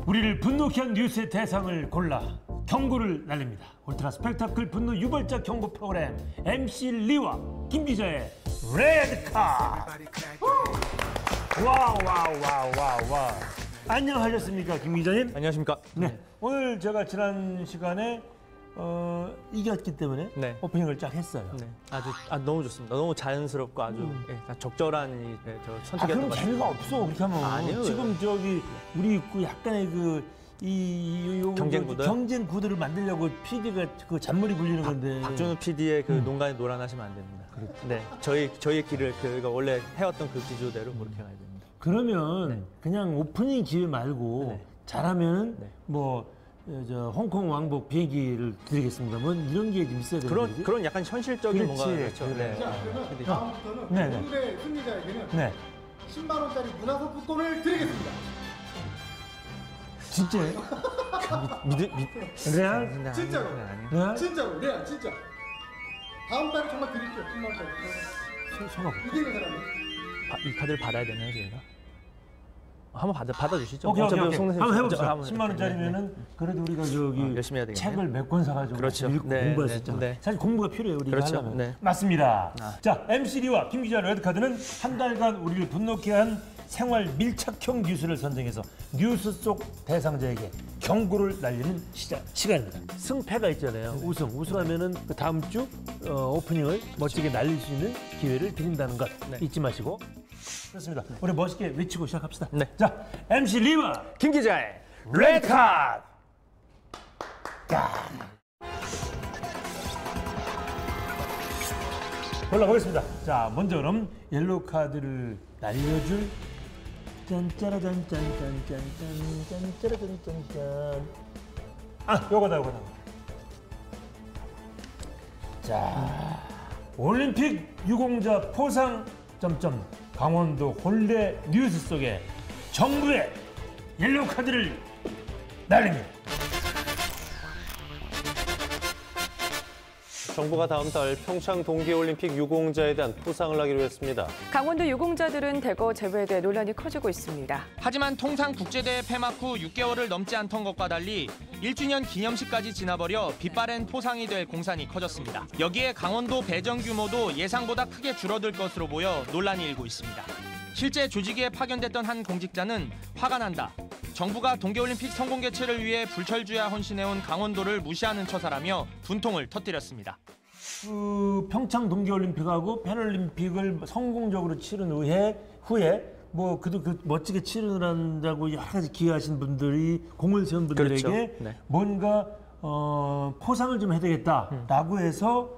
우리를 분노케 한 뉴스의 대상을 골라 경고를 날립니다. 울트라 스펙타클 분노 유발자 경고 프로그램 MC 리와 김 기자의 레드카. 와와와와와. 안녕하셨습니까, 김 기자님? 안녕하십니까? 네. 오늘 제가 지난 시간에 이겼기 때문에 네. 오프닝을 쫙 했어요. 네. 너무 좋습니다. 너무 자연스럽고 아주 적절한 선택이었던 것 그럼 같아요. 재미가 없어 그렇게 하면. 아니에요. 지금 저기 우리 그 약간의 경쟁 구도? 경쟁 구도를 만들려고 PD가 그 잔머리 굴리는 건데. 박준우 PD의 그 농간에 놀아나시면 안 됩니다. 네, 저희의 길을 그가 원래 해왔던 그 기조대로 그렇게 가야 됩니다. 그러면 그냥 오프닝 기회 말고 잘하면 저 홍콩 왕복 비행기를 드리겠습니다. 뭐 이런 게 좀 있어야 되는 거지. 그런 약간 현실적인 그렇지. 뭔가 그렇죠. 그래. 자, 그러면 다음부터는 오늘의 승리자에게는 네. 10만 원짜리 문화상품권을 드리겠습니다. 진짜요? 레알? 진짜로. 레알? 진짜로. 레알 진짜. 다음 달에 정말 드릴게요. 10만 원짜리. 소가 이기는 사람이. 이 카드를 받아야 되나요, 저희가? 한번 받아주시죠. 오케이. 어차피 한번 해봅시다. 한번 10만 원짜리면은 그래도 우리가 저기 열심히 해야 되겠네요. 책을 몇 권 사가지고 그렇죠. 읽고 네, 공부했었잖아. 네. 사실 공부가 필요해요, 우리가 그렇죠. 하려면. 네. 맞습니다. 자, MC리와 김 기자 레드카드는 한 달간 우리를 분노케 한 생활 밀착형 뉴스를 선정해서 뉴스 속 대상자에게 경고를 날리는 시간입니다. 승패가 있잖아요. 우승하면은 그 다음 주 오프닝을 멋지게 날릴 수 있는 기회를 드린다는 것 잊지 마시고. 그렇습니다. 우리 멋있게 외치고 시작합시다. 네. 자, MC 리와 김 기자의 레드카드. 골라보겠습니다. 자, 먼저 그럼 옐로우 카드를 날려줄 짠짜라짠짠짠짠짠짠짜라짠짠짠. 요거다. 자, 올림픽 유공자 포상 점점 강원도 혼례 뉴스 속에 정부의 옐로우 카드를 날립니다. 정부가 다음 달 평창 동계올림픽 유공자에 대한 포상을 하기로 했습니다. 강원도 유공자들은 대거 제보에 대해 논란이 커지고 있습니다. 하지만 통상 국제대회 폐막 후 6개월을 넘지 않던 것과 달리 1주년 기념식까지 지나버려 빛바랜 포상이 될 공산이 커졌습니다. 여기에 강원도 배정 규모도 예상보다 크게 줄어들 것으로 보여 논란이 일고 있습니다. 실제 조직위에 파견됐던 한 공직자는 화가 난다. 정부가 동계올림픽 성공 개최를 위해 불철주야 헌신해온 강원도를 무시하는 처사라며 분통을 터뜨렸습니다. 평창 동계올림픽하고 패럴림픽을 성공적으로 치른 후에 그도 멋지게 치르는다고 여러 가지 기여하신 분들이 공을 세운 분들에게 그렇죠. 네. 뭔가 포상을 좀 해야 되겠다라고 해서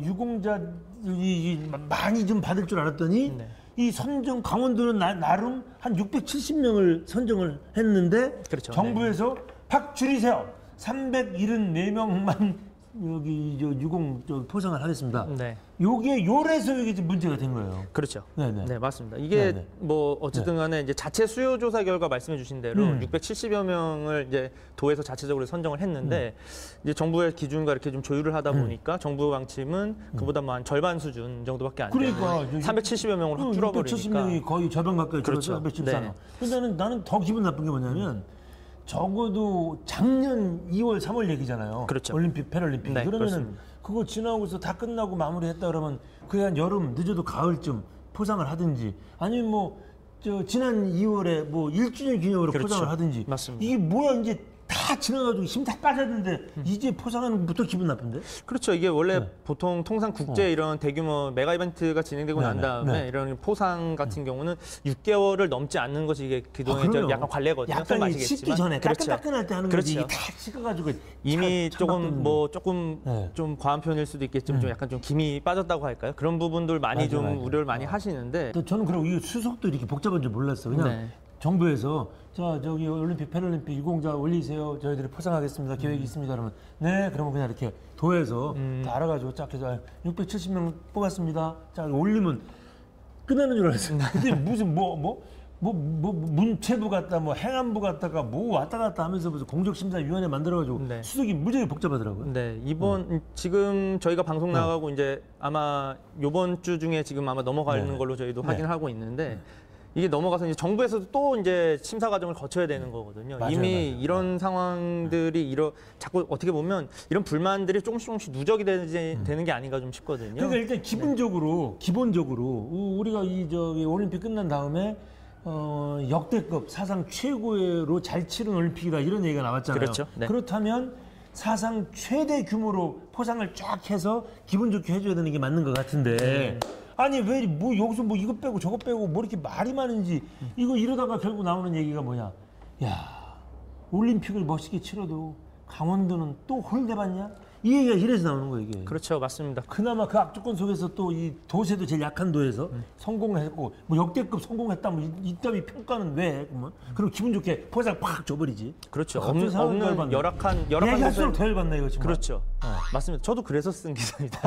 유공자들이 많이 좀 받을 줄 알았더니 이 선정 강원도는 나름 한 670명을 선정을 했는데 그렇죠. 정부에서 팍 줄이세요. 374명만 여기 유공 포상을 하겠습니다. 네. 요게 요래서 이게 지금 문제가 된 거예요. 그렇죠. 네네. 네, 맞습니다. 이게 네네. 어쨌든 간에 이제 자체 수요 조사 결과 말씀해 주신 대로 670여 명을 이제 도에서 자체적으로 선정을 했는데 이제 정부의 기준과 이렇게 좀 조율을 하다 보니까 정부 방침은 그보다 한 절반 수준 정도밖에 안 되는 그러니까 370여 명으로 확 줄어버리니까 670명이 거의 절반 가까이 줄어서 그렇죠. 374명. 네. 근데 나는 더 기분 나쁜 게 뭐냐면 적어도 작년 2월, 3월 얘기잖아요. 그렇죠. 올림픽, 패럴림픽. 네, 그러면은 그렇습니다. 그거 지나고서 다 끝나고 마무리했다 그러면 그게 한 여름, 늦어도 가을쯤 포상을 하든지 아니면 지난 2월에 1주년 기념으로 그렇죠. 포상을 하든지. 맞습니다. 이게 뭐야 이제 다 지나가지고 힘 다 빠졌는데 이제 포상하는 것부터 기분 나쁜데? 그렇죠. 이게 원래 보통 통상 국제 이런 대규모 메가 이벤트가 진행되고 난 다음에 이런 포상 같은 경우는 6개월을 넘지 않는 것이 이게 그동안 그럼요. 약간 관례거든요. 약간 식기 전에 그렇죠. 따끈따끈할 때 하는 거지. 그렇죠. 이게 다 식어가지고 이미 조금 네. 좀 과한 표현일 수도 있겠지만 좀 약간 좀 김이 빠졌다고 할까요? 그런 부분들 많이 맞아. 우려를 많이 하시는데 또 저는 그리고 이 수속도 이렇게 복잡한 줄 몰랐어. 그냥 정부에서 저기 올림픽 패럴림픽 유공자 올리세요. 저희들이 포상하겠습니다. 계획이 있습니다. 그러면 네, 그러면 그냥 이렇게 도에서 다 알아가지고 쫙 해서 670명 뽑았습니다. 자 올리면 끝나는 줄 알았어요. 근데 무슨 문체부 갔다 행안부 갔다가 왔다 갔다 하면서 무슨 공적심사위원회 만들어가지고 수속이 무지하게 복잡하더라고요. 네, 지금 저희가 방송 나가고 이제 아마 이번 주 중에 지금 아마 넘어가는 걸로 저희도 확인을 하고 있는데 이게 넘어가서 이제 정부에서도 또 이제 심사 과정을 거쳐야 되는 거거든요. 맞아요, 이미 맞아요. 이런 상황들이 자꾸 어떻게 보면 이런 불만들이 조금씩 누적이 되는 게 아닌가 좀 싶거든요. 그러니까 일단 기본적으로 우리가 이 저기 올림픽 끝난 다음에 역대급 사상 최고로 잘 치른 올림픽이다 이런 얘기가 나왔잖아요. 그렇죠. 네. 그렇다면 사상 최대 규모로 포상을 쫙 해서 기분 좋게 해줘야 되는 게 맞는 것 같은데 아니 왜 뭐 여기서 뭐 이거 빼고 저거 빼고 뭐 이렇게 말이 많은지 이거 이러다가 결국 나오는 얘기가 뭐냐? 야 올림픽을 멋있게 치러도 강원도는 또 홀대받냐? 이 얘기가 이래서 나오는 거예요 이게. 그렇죠, 맞습니다. 그나마 그 악조건 속에서 또 이 도세도 제일 약한 도에서 성공을 했고 뭐 역대급 성공했다 뭐 이따위 평가는 왜 그러면 그리고 기분 좋게 포상 팍 줘버리지. 그렇죠. 갑자기 상황을 없는 받네. 열악한 얘기할수록 곳에- 더 열받네 이거 정말. 그렇죠. 맞습니다. 저도 그래서 쓴 기사입니다.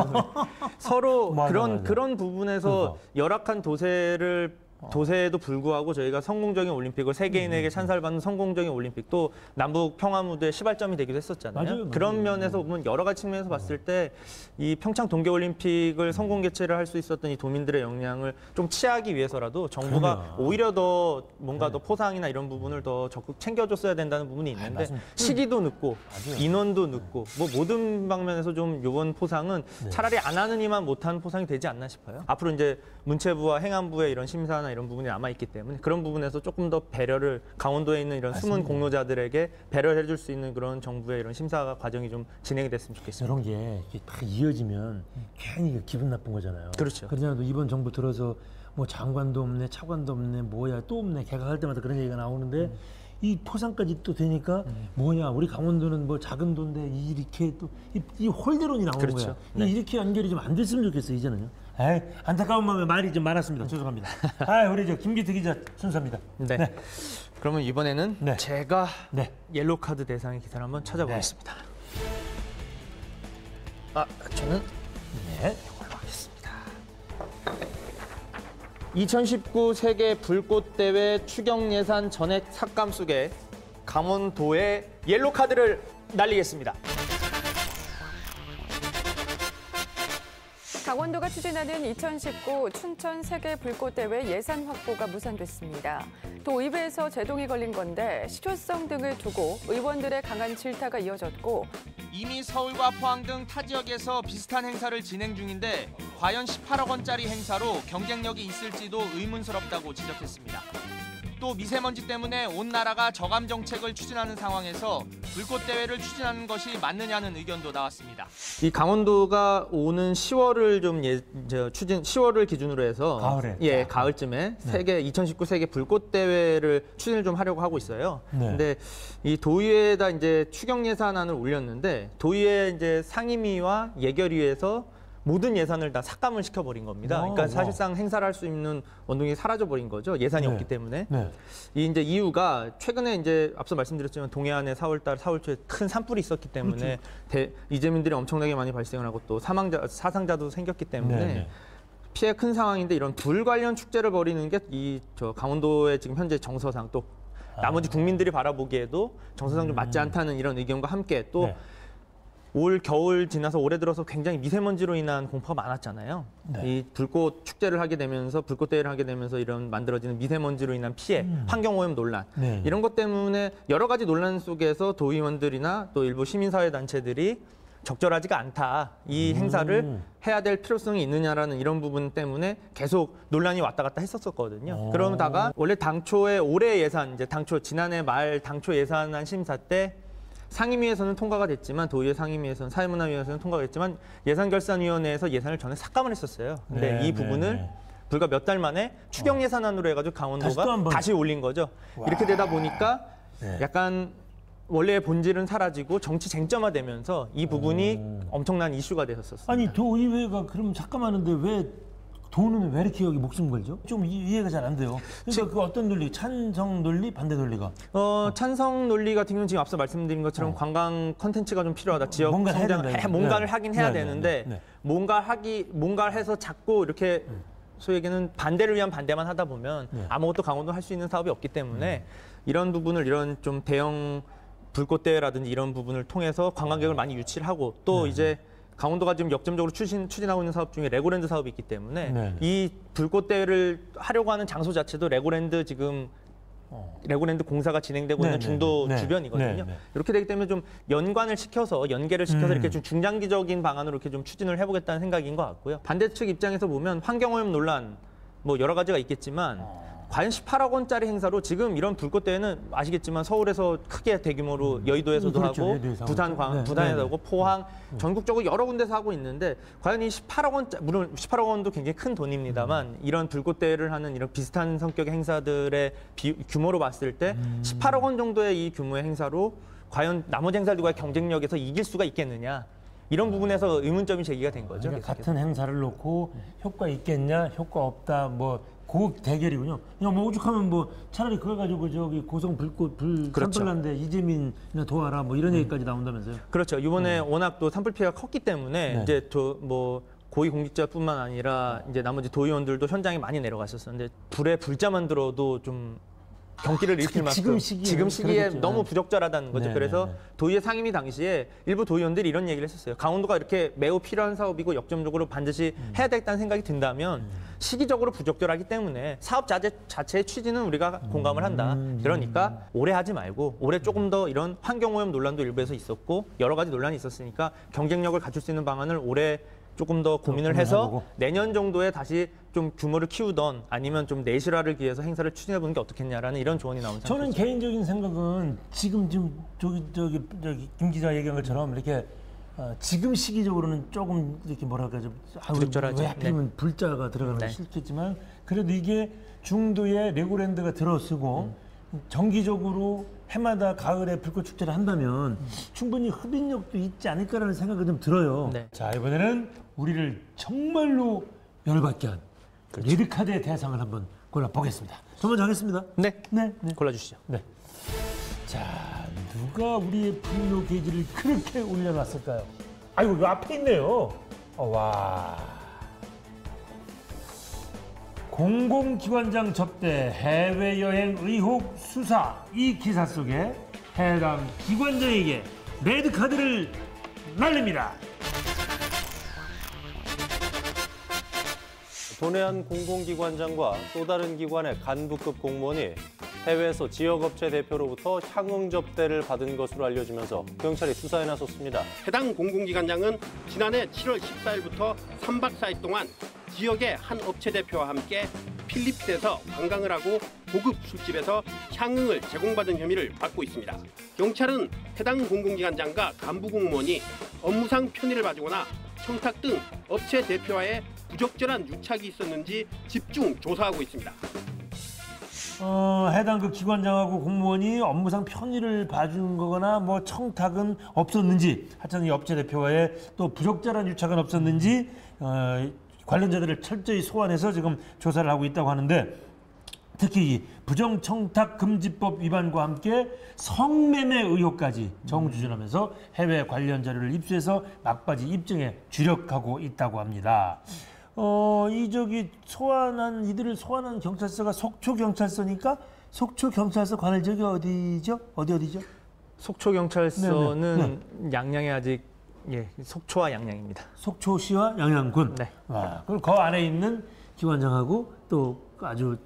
서로 맞아, 맞아. 그런 부분에서 열악한 도세에도 불구하고 저희가 성공적인 올림픽을 세계인에게 찬사를 받는 성공적인 올림픽 또 남북 평화무드의 시발점이 되기도 했었잖아요. 맞아요. 그런 면에서 보면 여러 가지 측면에서 봤을 때 이 평창 동계올림픽을 성공 개최를 할 수 있었던 이 도민들의 역량을 좀 취하기 위해서라도 정부가 오히려 더 뭔가 더 포상이나 이런 부분을 더 적극 챙겨줬어야 된다는 부분이 있는데 시기도 늦고 인원도 늦고 뭐 모든 방면에서 좀 이번 포상은 차라리 안 하는 이만 못한 포상이 되지 않나 싶어요. 앞으로 이제 문체부와 행안부의 이런 심사나 이런 부분이 남아있기 때문에 그런 부분에서 조금 더 배려를 강원도에 있는 이런 숨은 공로자들에게 배려를 해줄 수 있는 그런 정부의 이런 심사 과정이 좀 진행이 됐으면 좋겠습니다. 이런 게 이렇게 딱 이어지면 괜히 기분 나쁜 거잖아요. 그렇죠. 그러잖아도 이번 정부 들어서 뭐 장관도 없네, 차관도 없네, 뭐야 또 없네. 개각할 때마다 그런 얘기가 나오는데 이 포상까지 또 되니까 뭐냐 우리 강원도는 뭐 작은 도인데 이렇게 또 이 홀대론이 나오는 그렇죠. 거야. 네. 이렇게 연결이 좀 안 됐으면 좋겠어요 이제는요. 에이, 안타까운 마음에 말이 좀 많았습니다. 죄송합니다. 아 우리 저 김기태 기자 순서입니다. 네. 그러면 이번에는 네. 제가 네. 옐로우 카드 대상의 기사를 한번 찾아보겠습니다. 저는 네. 이걸로 하겠습니다. 2019 세계 불꽃대회 추경 예산 전액 삭감 속에 강원도의 옐로우 카드를 날리겠습니다. 강원도가 추진하는 2019 춘천 세계 불꽃대회 예산 확보가 무산됐습니다. 도의회에서 제동이 걸린 건데 실효성 등을 두고 의원들의 강한 질타가 이어졌고 이미 서울과 포항 등 타 지역에서 비슷한 행사를 진행 중인데 과연 18억 원짜리 행사로 경쟁력이 있을지도 의문스럽다고 지적했습니다. 또 미세먼지 때문에 온 나라가 저감 정책을 추진하는 상황에서 불꽃대회를 추진하는 것이 맞느냐는 의견도 나왔습니다. 이 강원도가 오는 10월을 좀 10월을 기준으로 해서 가을에. 가을쯤에 2019 세계 불꽃 대회를 추진을 좀 하려고 하고 있어요. 네. 근데 이 도의회에다 이제 추경 예산안을 올렸는데 도의회 이제 상임위와 예결위에서 모든 예산을 다 삭감을 시켜버린 겁니다. 그러니까 사실상 행사를 할 수 있는 원동력이 사라져버린 거죠. 예산이 네. 없기 때문에. 네. 이 이제 이유가 최근에 이제 앞서 말씀드렸지만 동해안에 4월 초에 큰 산불이 있었기 때문에 이재민들이 엄청나게 많이 발생을 하고 또 사상자도 생겼기 때문에 네. 피해 큰 상황인데 이런 불 관련 축제를 벌이는 게 저 강원도의 지금 현재 정서상 또 나머지 국민들이 바라보기에도 정서상 좀 맞지 않다는 이런 의견과 함께 또 네. 올 겨울 지나서 올해 들어서 굉장히 미세먼지로 인한 공포가 많았잖아요. 네. 이 불꽃 축제를 하게 되면서 불꽃 대회를 하게 되면서 이런 만들어지는 미세먼지로 인한 피해, 환경오염 논란 네. 이런 것 때문에 여러 가지 논란 속에서 도의원들이나 또 일부 시민사회 단체들이 적절하지가 않다. 이 행사를 해야 될 필요성이 있느냐라는 이런 부분 때문에 계속 논란이 왔다 갔다 했었거든요. 그러다가 원래 당초에 올해 예산, 이제 지난해 말 당초 예산안 심사 때 상임위에서는 통과가 됐지만 도의회 상임위에서는 사회문화위원회에서는 통과가 됐지만 예산결산위원회에서 예산을 전에 삭감을 했었어요. 근데 네, 이 부분을 불과 몇 달 만에 추경 예산안으로 해가지고 강원도가 다시 올린 거죠. 이렇게 되다 보니까 약간 원래의 본질은 사라지고 정치 쟁점화되면서 이 부분이 엄청난 이슈가 됐었습니다. 아니 도의회가 그럼 삭감하는데 왜 돈은 왜 이렇게 여기 목숨 걸죠? 좀 이해가 잘 안 돼요. 그러니까 그 어떤 논리, 찬성 논리, 반대 논리가? 찬성 논리 같은 경우는 지금 앞서 말씀드린 것처럼 관광 컨텐츠가 좀 필요하다. 지역 뭔가를 해야 성장, 된다. 뭔가를 네. 하긴 해야 네, 되는데 네, 네. 뭔가를 해서 자꾸 이렇게 소위 얘기는 반대를 위한 반대만 하다 보면 아무것도 강원도 할 수 있는 사업이 없기 때문에 이런 부분을 이런 좀 대형 불꽃대회라든지 이런 부분을 통해서 관광객을 많이 유치를 하고 또 이제 강원도가 지금 역점적으로 추진하고 있는 사업 중에 레고랜드 사업이 있기 때문에 네. 이 불꽃대회를 하려고 하는 장소 자체도 레고랜드 레고랜드 공사가 진행되고 네, 있는 네, 중도 네. 주변이거든요. 네, 네. 이렇게 되기 때문에 좀 연계를 시켜서 이렇게 좀 중장기적인 방안으로 이렇게 좀 추진을 해보겠다는 생각인 것 같고요. 반대측 입장에서 보면 환경오염 논란 뭐 여러 가지가 있겠지만 과연 18억 원짜리 행사로 지금 이런 불꽃대회는 아시겠지만 서울에서 크게 대규모로 여의도에서도 그렇죠. 하고 여의도에서 부산에도 하고. 네, 하고 포항 전국적으로 여러 군데서 하고 있는데 과연 이 18억 원 물론 18억 원도 굉장히 큰 돈입니다만 이런 불꽃대회를 하는 이런 비슷한 성격의 행사들의 규모로 봤을 때 18억 원 정도의 이 규모의 행사로 과연 나머지 행사들과의 경쟁력에서 이길 수가 있겠느냐 이런 부분에서 의문점이 제기가 된 거죠. 그러니까 계속해서. 같은 행사를 놓고 효과 있겠냐, 효과 없다, 뭐 그 대결이군요. 그냥 뭐 오죽하면 뭐 차라리 그걸 가지고 저기 고성 불꽃 그렇죠. 산불난데 이재민이나 도와라 뭐 이런 얘기까지 나온다면서요. 그렇죠. 이번에 워낙 또 산불 피해가 컸기 때문에 네. 이제 뭐 고위공직자뿐만 아니라 이제 나머지 도의원들도 현장에 많이 내려갔었었는데 불에 불자만 들어도 좀 경기를 일으킬 만큼 지금 시기에 그러겠죠. 너무 부적절하다는 거죠. 네, 그래서 네, 네. 도의회 상임위 당시에 일부 도의원들이 이런 얘기를 했었어요. 강원도가 이렇게 매우 필요한 사업이고 역점적으로 반드시 해야 되겠다는 생각이 든다면 시기적으로 부적절하기 때문에 사업 자체의 취지는 우리가 공감을 한다. 그러니까 올해 하지 말고 올해 조금 더 이런 환경오염 논란도 일부에서 있었고 여러 가지 논란이 있었으니까 경쟁력을 갖출 수 있는 방안을 올해 조금 더 고민을 해서 고민해보고. 내년 정도에 다시 좀 규모를 키우던 아니면 좀 내실화를 위해서 행사를 추진해보는 게 어떻겠냐라는 이런 조언이 나온 상태죠. 저는 개인적인 생각은 지금 저기 김 기자 얘기한 것처럼 이렇게 지금 시기적으로는 조금 이렇게 뭐랄까 좀 부적절하죠. 왜 하필이면 불자가 들어가는 건 네. 싫겠지만 그래도 이게 중도에 레고랜드가 들어서고 정기적으로 해마다 가을에 불꽃 축제를 한다면 충분히 흡인력도 있지 않을까라는 생각이 좀 들어요. 네. 자, 이번에는 우리를 정말로 열받게 한 레드카드의 대상을 한번 골라보겠습니다. 저 먼저 하겠습니다. 네, 네. 골라주시죠. 네. 자, 누가 우리의 분노 게이지를 그렇게 올려놨을까요? 아이고, 이 앞에 있네요. 와. 공공기관장 접대 해외여행 의혹 수사 이 기사 속에 해당 기관장에게 레드카드를 날립니다. 도내한 공공기관장과 또 다른 기관의 간부급 공무원이 해외에서 지역업체 대표로부터 향응 접대를 받은 것으로 알려지면서 경찰이 수사에 나섰습니다. 해당 공공기관장은 지난해 7월 14일부터 3박 4일 동안 지역의 한 업체 대표와 함께 필리핀에서 관광을 하고 고급 술집에서 향응을 제공받은 혐의를 받고 있습니다. 경찰은 해당 공공기관장과 간부 공무원이 업무상 편의를 봐주거나 청탁 등 업체 대표와의 부적절한 유착이 있었는지 집중 조사하고 있습니다. 해당 그 기관장하고 공무원이 업무상 편의를 봐준 거거나 뭐 청탁은 없었는지 하여튼 이 업체 대표와의 또 부적절한 유착은 없었는지 관련자들을 철저히 소환해서 지금 조사를 하고 있다고 하는데 특히 이 부정청탁금지법 위반과 함께 성매매 의혹까지 정주준하면서 해외 관련 자료를 입수해서 막바지 입증에 주력하고 있다고 합니다. 이들을 소환한 경찰서가 속초경찰서니까 속초경찰서 관할 지역이 어디죠? 어디죠? 속초경찰서는 양양에 아직 속초와 양양입니다. 속초시와 양양군. 네. 그럼 그 안에 있는 기관장하고 또 아주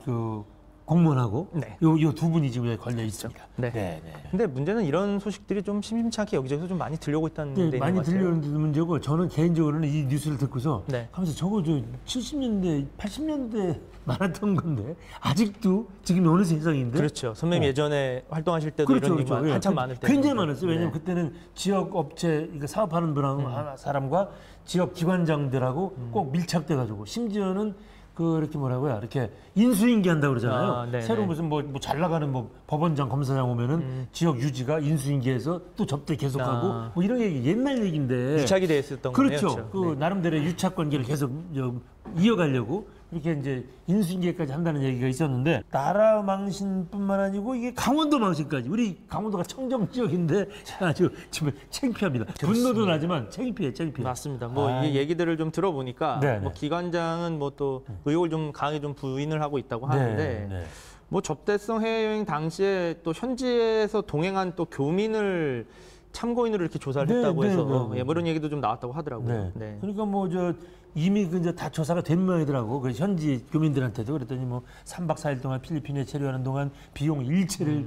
공무원하고 네. 요 두 분이 지금 걸려 있습니다. 네. 근데 문제는 이런 소식들이 좀 심심치 않게 여기저기서 좀 많이 들려오고 있다는 데 있는 많이 것 같아요. 들려오는 문제고 저는 개인적으로는 이 뉴스를 듣고서 네. 하면서 저거 70년대, 80년대 많았던 건데 아직도 지금 어느 세상인데? 그렇죠. 선배님 예전에 활동하실 때도 이런 얘기가 한참 많을 때 굉장히 많았어요. 왜냐하면 네. 그때는 지역 업체 사업하는 분하고 사람과 지역 기관장들하고 꼭 밀착돼가지고 심지어는 이렇게 뭐라고요? 이렇게 인수인계 한다고 그러잖아요. 새로 무슨 뭐 잘 나가는 뭐 법원장, 검사장 오면은 지역 유지가 인수인계해서 또 접대 계속하고 뭐 이런 얘기 옛날 얘기인데 유착이 돼 있었던 그렇죠. 거네요. 나름대로의 유착 관계를 계속 이어가려고 이렇게 이제 인수인계까지 한다는 얘기가 있었는데 나라 망신뿐만 아니고 이게 강원도 망신까지 우리 강원도가 청정 지역인데 아주 정말 창피합니다. 분노도 나지만 창피해. 맞습니다. 이 얘기들을 좀 들어보니까 네, 뭐 네. 기관장은 뭐 또 의혹을 좀 강하게 좀 부인을 하고 있다고 하는데 네. 뭐 접대성 해외여행 당시에 또 현지에서 동행한 또 교민을 참고인으로 이렇게 조사를 네, 했다고 네, 해서 네, 네. 뭐 이런 얘기도 좀 나왔다고 하더라고요. 네. 네. 그러니까 뭐 이미 이제 다 조사가 된 모양이더라고. 그래서 현지 교민들한테도 그랬더니 뭐 3박 4일 동안 필리핀에 체류하는 동안 비용 일체를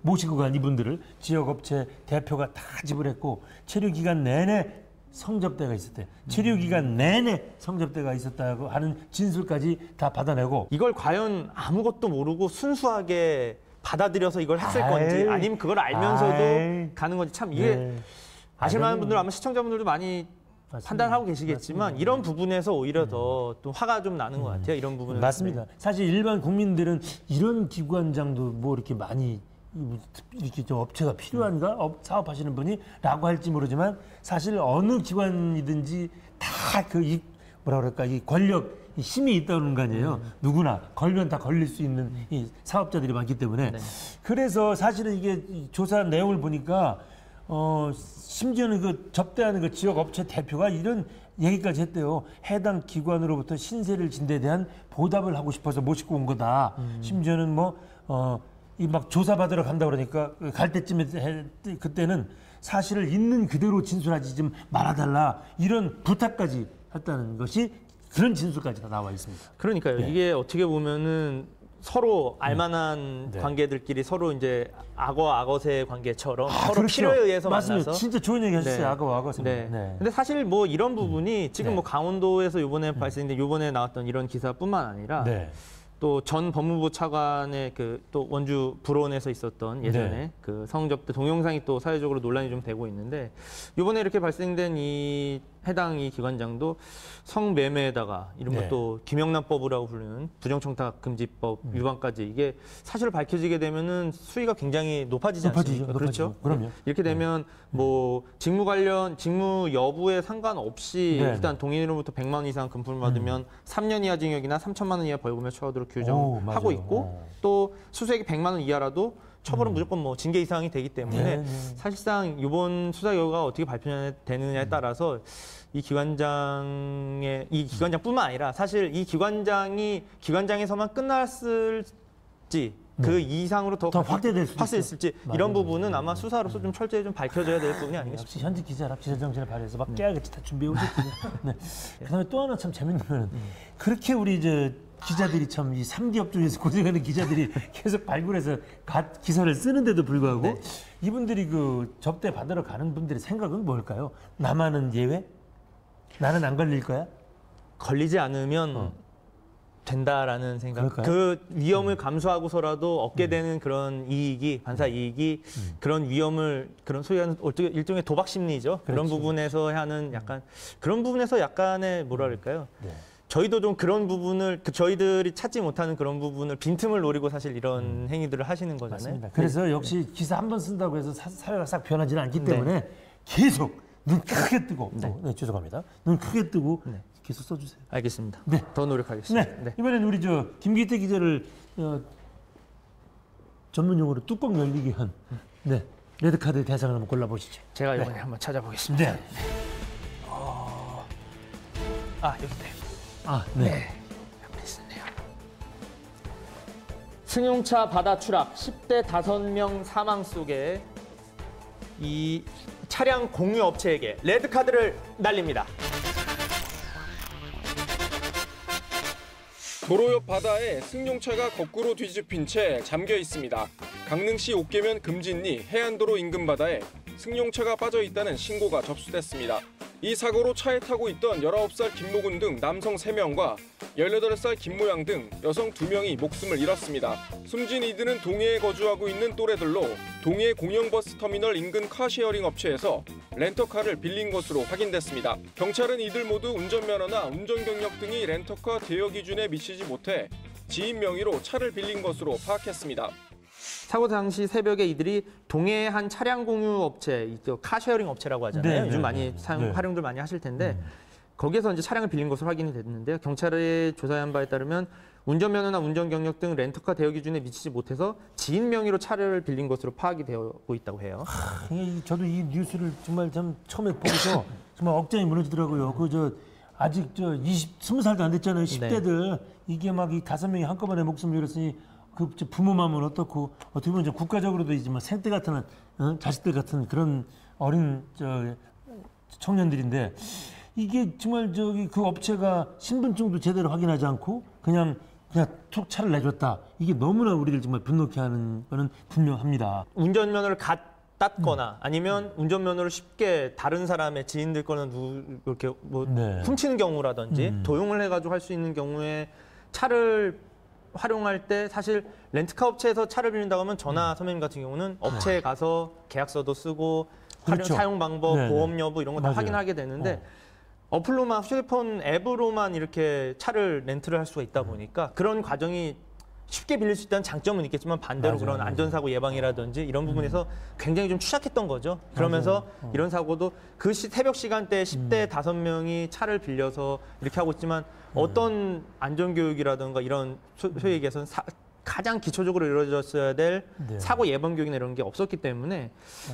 모시고 간 이분들을 지역 업체 대표가 다 지불했고 체류 기간 내내 성접대가 있었대. 체류 기간 내내 성접대가 있었다고 하는 진술까지 다 받아내고. 이걸 과연 아무것도 모르고 순수하게 받아들여서 이걸 했을 건지 아이. 아니면 그걸 알면서도 아이. 가는 건지 참 이게 네. 아실 만한 이거는- 분들 아마 시청자분들도 많이 맞습니다. 판단하고 계시겠지만 맞습니다. 이런 부분에서 오히려 더 또 화가 좀 나는 것 같아요. 이런 부분은 맞습니다. 사실 일반 국민들은 이런 기관장도 뭐 이렇게 많이 이렇게 좀 업체가 필요한가 사업하시는 분이라고 할지 모르지만 사실 어느 기관이든지 다 뭐라 그럴까 이 권력 이 힘이 있다는 거 아니에요. 누구나 걸면 다 걸릴 수 있는 이 사업자들이 많기 때문에 그래서 사실은 이게 이 조사 내용을 보니까 심지어는 그 접대하는 그 지역 업체 대표가 이런 얘기까지 했대요. 해당 기관으로부터 신세를 진 데 대한 보답을 하고 싶어서 모시고 온 거다. 심지어는 이 막 조사받으러 간다 그러니까 갈 때쯤에 그때는 사실을 있는 그대로 진술하지 좀 말아달라 이런 부탁까지 했다는 것이 그런 진술까지 다 나와 있습니다. 그러니까요. 네. 이게 어떻게 보면은 서로 알만한 네. 관계들끼리 서로 이제 악어새 관계처럼 서로 그렇죠. 필요에 의해서 맞습니다. 만나서 진짜 좋은 얘기 하셨어요. 네. 악어. 네. 네. 근데 사실 뭐 이런 부분이 지금 네. 뭐 강원도에서 이번에 발생된 이번에 나왔던 이런 기사뿐만 아니라 네. 또 전 법무부 차관의 그 또 원주 불원에서 있었던 예전에 네. 그 성접대 동영상이 또 사회적으로 논란이 좀 되고 있는데 이번에 이렇게 발생된 이 해당 이 기관장도 성매매에다가 이른바 네. 또 김영란법이라고 부르는 부정청탁금지법 위반까지 이게 사실을 밝혀지게 되면은 수위가 굉장히 높아지지 않습니까? 그렇죠? 그럼요. 이렇게 되면 뭐 직무 여부에 상관없이 네. 일단 동의인으로부터 100만 원 이상 금품을 받으면 3년 이하 징역이나 3천만 원 이하 벌금에 처하도록 오, 규정하고 맞아요. 있고 또 수수액이 100만 원 이하라도 처벌은 무조건 뭐 징계 이상이 되기 때문에 네. 사실상 이번 수사 결과가 어떻게 발표되느냐에 따라서 이 기관장뿐만 아니라 사실 이 기관장에서만 끝났을지 그 이상으로 더 확대될 수 확대됐을지 맞아요. 이런 부분은 아마 수사로서 좀 철저히 좀 밝혀져야 될 부분이 아니겠습니까? 역시 현직 기자라 기자 정신을 발휘해서 막 깨알같이 다 준비해 오셨군요. 네. 그다음에 또 하나 참 재밌는 거는 그렇게 우리 기자들이 참 이 3기 업종에서 고생하는 기자들이 계속 발굴해서 기사를 쓰는데도 불구하고 이분들이 그 접대 받으러 가는 분들의 생각은 뭘까요? 나만은 예외? 나는 안 걸릴 거야? 걸리지 않으면 된다라는 생각. 그럴까요? 그 위험을 감수하고서라도 얻게 되는 그런 반사 이익이 그런 위험을 그런 소위하는 일종의 도박 심리죠. 그런 그렇죠. 부분에서 하는 그런 부분에서 약간의 뭐랄까요? 네. 저희도 좀 그런 부분을 저희들이 찾지 못하는 그런 부분을 빈틈을 노리고 사실 이런 행위들을 하시는 거잖아요. 맞습니다. 그래서 역시 기사 한 번 쓴다고 해서 사회가 싹 변하지는 않기 때문에 계속 눈 크게 뜨고 죄송합니다. 눈 크게 뜨고 계속 써주세요. 알겠습니다. 네. 더 노력하겠습니다. 네. 이번에는 우리 김기태 기자를 전문 용어로 뚜껑 열리게 한 레드카드 대상을 한번 골라보시죠. 제가 이번에 한번 찾아보겠습니다. 네. 여기 있다. 있네요. 승용차 바다 추락 10대 5명 사망 속에 이 차량 공유 업체에게 레드카드를 날립니다. 도로 옆 바다에 승용차가 거꾸로 뒤집힌 채 잠겨 있습니다. 강릉시 옥계면 금진리 해안도로 인근 바다에 승용차가 빠져 있다는 신고가 접수됐습니다. 이 사고로 차에 타고 있던 19살 김모군 등 남성 3명과 18살 김모양 등 여성 2명이 목숨을 잃었습니다. 숨진 이들은 동해에 거주하고 있는 또래들로 동해 공영버스 터미널 인근 카쉐어링 업체에서 렌터카를 빌린 것으로 확인됐습니다. 경찰은 이들 모두 운전면허나 운전경력 등이 렌터카 대여 기준에 미치지 못해 지인 명의로 차를 빌린 것으로 파악했습니다. 사고 당시 새벽에 이들이 동해의 한 차량 공유 업체, 카쉐어링 업체라고 하잖아요. 요즘 많이 활용들 많이 하실 텐데 거기에서 이제 차량을 빌린 것으로 확인이 됐는데요. 경찰의 조사한 바에 따르면 운전면허나 운전경력 등 렌터카 대여 기준에 미치지 못해서 지인 명의로 차를 빌린 것으로 파악이 되고 있다고 해요. 저도 이 뉴스를 정말 참 처음에 보고서 정말 억장이 무너지더라고요. 아직 20살도 안 됐잖아요. 10대들 이게 막 이 5명이 한꺼번에 목숨을 잃었으니 그 부모 마음은 어떻고 어떻게 보면 좀 국가적으로도 이지만 생태 같은 자식들 같은 그런 어린 청년들인데 이게 정말 그 업체가 신분증도 제대로 확인하지 않고 그냥 툭 차를 내줬다. 이게 너무나 우리를 정말 분노케 하는 거는 분명합니다. 운전면허를 땄거나 아니면 운전면허를 쉽게 다른 사람의 지인들 거는 이렇게 뭐 네. 훔치는 경우라든지 도용을 해가지고 할 수 있는 경우에 차를 활용할 때 사실 렌트카 업체에서 차를 빌린다고 하면 저나 선배님 같은 경우는 업체에 가서 계약서도 쓰고 그렇죠. 사용 방법, 네네. 보험 여부 이런 거 다 맞아요. 확인하게 되는데 어플로만 휴대폰 앱으로만 이렇게 차를 렌트를 할 수가 있다 보니까 그런 과정이 쉽게 빌릴 수 있다는 장점은 있겠지만 반대로 맞아요. 그런 안전사고 예방이라든지 이런 부분에서 굉장히 좀 취약했던 거죠. 그러면서 이런 사고도 그 새벽 시간대에 10대 5명이 차를 빌려서 이렇게 하고 있지만 어떤 안전교육이라든가 이런 소위 얘기해서 가장 기초적으로 이루어졌어야 될 네. 사고 예방 교육이나 이런 게 없었기 때문에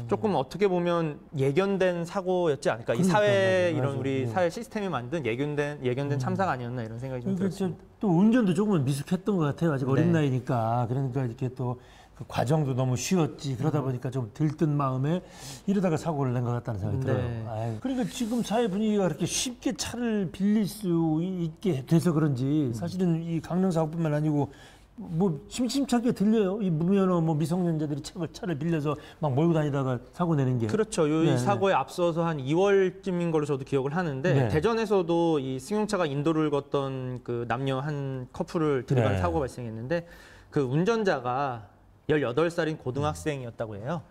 조금 어떻게 보면 예견된 사고였지 않을까. 이 사회 맞아요. 이런 우리 네. 사회 시스템이 만든 예견된 참사가 아니었나 이런 생각이 좀 그러니까 들었습니다. 또 운전도 조금은 미숙했던 것 같아요. 아직 어린 네. 나이니까. 그러니까 이렇게 또 그 과정도 너무 쉬웠지. 그러다 보니까 좀 들뜬 마음에 이러다가 사고를 낸 것 같다는 생각이 네. 들어요. 아유, 그러니까 지금 사회 분위기가 그렇게 쉽게 차를 빌릴 수 있게 돼서 그런지 사실은 이 강릉 사고뿐만 아니고 뭐 심심찮게 들려요. 이 무면허 미성년자들이 차를 빌려서 막 몰고 다니다가 사고 내는 게. 그렇죠. 이 네, 사고에 앞서서 한 2월쯤인 걸로 저도 기억을 하는데 네. 대전에서도 이 승용차가 인도를 걷던 그 남녀 한 커플을 들이받는 네. 사고가 발생했는데 그 운전자가 18살인 고등학생이었다고 해요.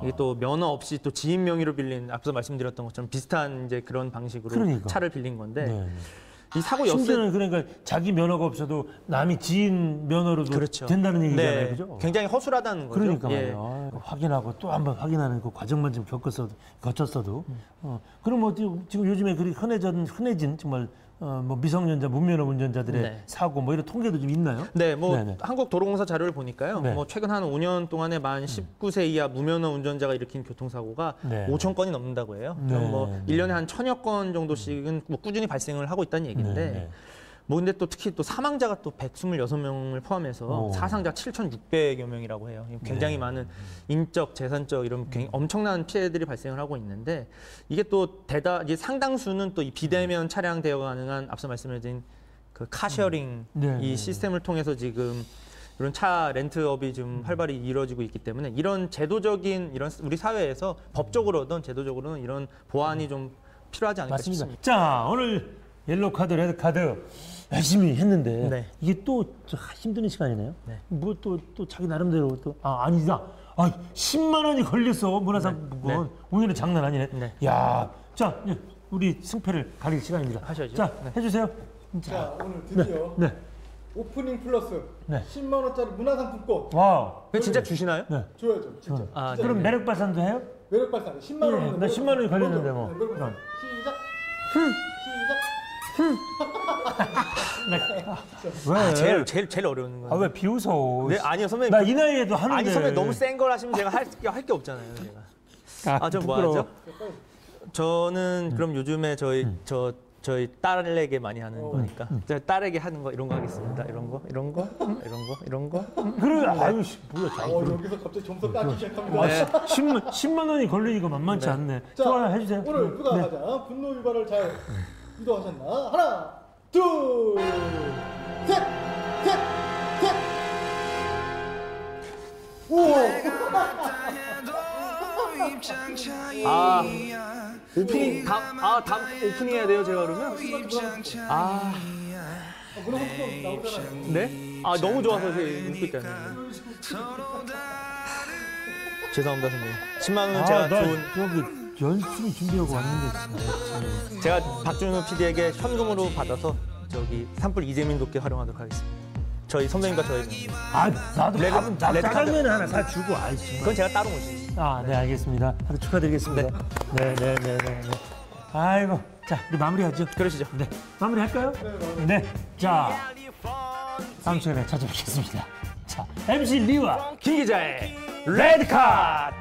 이게 또 면허 없이 또 지인 명의로 빌린 앞서 말씀드렸던 것처럼 비슷한 이제 그런 방식으로 그러니까. 차를 빌린 건데 네. 이 사고 였을 심지어는 그러니까 자기 면허가 없어도 남이 지인 면허로도 그렇죠. 된다는 얘기잖아요. 네. 그죠? 굉장히 허술하다는 거죠. 그러니까 예. 말이에요. 확인하고 또 한 번 확인하는 그 과정만 좀 거쳤어도. 그럼 어떻게 지금 요즘에 그렇게 흔해진 정말 미성년자 무면허 운전자들의 네. 사고 이런 통계도 좀 있나요? 네, 뭐 네네. 한국도로공사 자료를 보니까요. 네. 뭐 최근 한 5년 동안에 만 19세 이하 무면허 운전자가 일으킨 교통사고가 네. 5천 건이 넘는다고 해요. 네. 그럼 뭐 1년에 한 1,000여 건 정도씩은 뭐 꾸준히 발생을 하고 있다는 얘기인데 네. 뭐 근데 또 특히 또 사망자가 또 126명을 포함해서 오. 사상자 7,600여 명이라고 해요. 굉장히 많은 인적, 재산적 이런 엄청난 피해들이 발생을 하고 있는데 이게 또 이게 상당수는 또 이 비대면 차량 대여 가능한 앞서 말씀드린 그 카셔링 네. 이 시스템을 통해서 지금 이런 차 렌트업이 좀 활발히 이루어지고 있기 때문에 이런 제도적인 이런 우리 사회에서 법적으로든 제도적으로는 이런 보완이 좀 필요하지 않을까 맞습니다. 싶습니다. 자, 오늘 옐로우 카드, 레드 카드 열심히 했는데 네. 이게 또 힘든 시간이네요. 네. 뭐 또 자기 나름대로 아니다. 10만 원이 걸렸어. 문화상품권. 네. 오늘은 장난 아니네. 네. 야, 자, 우리 승패를 가릴 시간입니다. 하셔야죠. 자, 네. 해주세요. 자, 오늘 드디어 네. 오프닝 플러스 네. 10만 원짜리 문화상품권 와우. 그거 진짜 주시나요? 네. 줘야죠, 진짜. 아, 진짜. 그럼 매력 발산도 해요? 매력 발산 10만 원. 나 10만 원이 걸렸는데 뭐. 매력 발산. 그럼. 시작. 왜? 제일 어려운 거예요. 왜 비웃어? 네, 아니요 선배님. 나 이 나이에도 하는데. 아니 선배님 너무 센 걸 하시면 제가 할 게 없잖아요. 제가. 저 뭐 부끄러워. 하죠? 저는 그럼 요즘에 저희 딸에게 많이 하는 거니까 제가 딸에게 하는 거 이런 거 하겠습니다. 이런 거. 그래, 아유, 뭐야, 자, 여기서 갑자기 점수 따기 시작합니다. 10만 원이 걸리니까 만만치 않네. 자, 좋아요, 해주세요. 오늘 누가 네. 가장 분노 유발을 잘 유도하셨나? 하나, 둘, 셋. 우와. 오프닝 다음 오프닝 해야 돼요 제가 그러면? 문화상품권 나오잖아요. 네? 너무 좋아서 제가 웃고 있잖아요. 죄송합니다 선배님. 10만 원은 제가 나 좋은 저기 열심히 준비하고 왔는데. 제가 박준우 PD에게 현금으로 받아서 저기 산불 이재민 돕게 활용하도록 하겠습니다. 저희 선배님과 저희 나도 레드- 밥은 레드 짜장면 하나 사주고, 아이씨. 그건 제가 따로 모시겠습니다. 네, 알겠습니다. 하루 축하드리겠습니다. 네. 아이고, 자, 우리 마무리하죠. 그러시죠. 네, 마무리할까요? 네. 자, 다음 시간에 찾아뵙겠습니다. 자, MC 리와 김 기자의 레드카드.